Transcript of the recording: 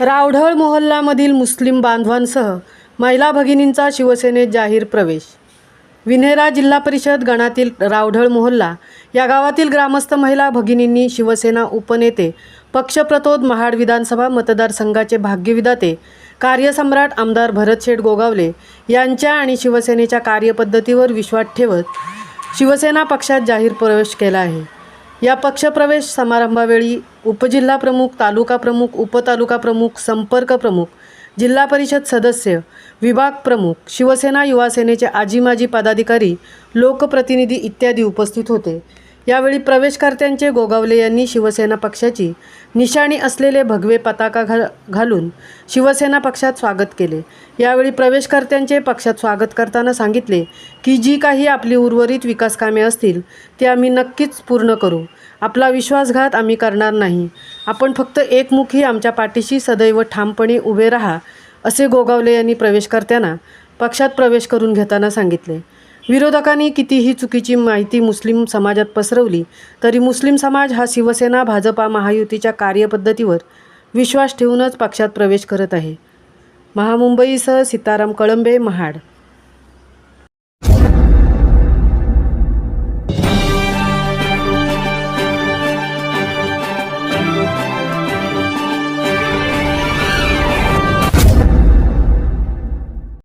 रावढळ मोहल्ल्यामधील मुस्लिम बांधवांसह महिला भगिनींचा शिवसेनेत जाहीर प्रवेश। विन्हेरा जिल्हा परिषद गणातील रावढळ मोहल्ला या गावातील ग्रामस्थ महिला भगिनींनी शिवसेना उपनेते पक्षप्रतोद महाड विधानसभा मतदारसंघाचे भाग्यविधाते कार्यसम्राट आमदार भरतशेठ गोगावले यांच्या आणि शिवसेनेच्या कार्यपद्धतीवर विश्वास ठेवत शिवसेना पक्षात जाहीर प्रवेश केला आहे। या पक्षप्रवेश समारंभावेळी उपजिल्हा प्रमुख, तालुका प्रमुख, उपतालुका प्रमुख, संपर्क प्रमुख, जिल्हा परिषद सदस्य, विभाग प्रमुख, शिवसेना युवा सेनेचे आजी माजी पदाधिकारी, लोकप्रतिनिधी इत्यादी उपस्थित होते। यावेळी प्रवेशकर्त्यांचे गोगावले यांनी शिवसेना पक्षाची निशाणी असलेले भगवे पताका घालून शिवसेना पक्षात स्वागत केले। यावेळी प्रवेशकर्त्यांचे पक्षात स्वागत करताना सांगितले की जी काही आपली उर्वरित विकास कामे असतील ते आम्ही नक्कीच पूर्ण करू। आपला विश्वासघात आम्ही करणार नाही। आपण फक्त एकमुखी आमच्या पाठीशी सदैव ठामपणे उभे राहा, असे गोगावले यांनी प्रवेशकर्त्यांना पक्षात प्रवेश करून घेताना सांगितले। विरोधकांनी कितीही चुकीची माहिती मुस्लिम समाजात पसरवली तरी मुस्लिम समाज हा शिवसेना भाजपा महायुतीच्या कार्यपद्धतीवर विश्वास ठेवूनच पक्षात प्रवेश करत आहे। महामुंबईसह सीताराम कळंबे, महाड।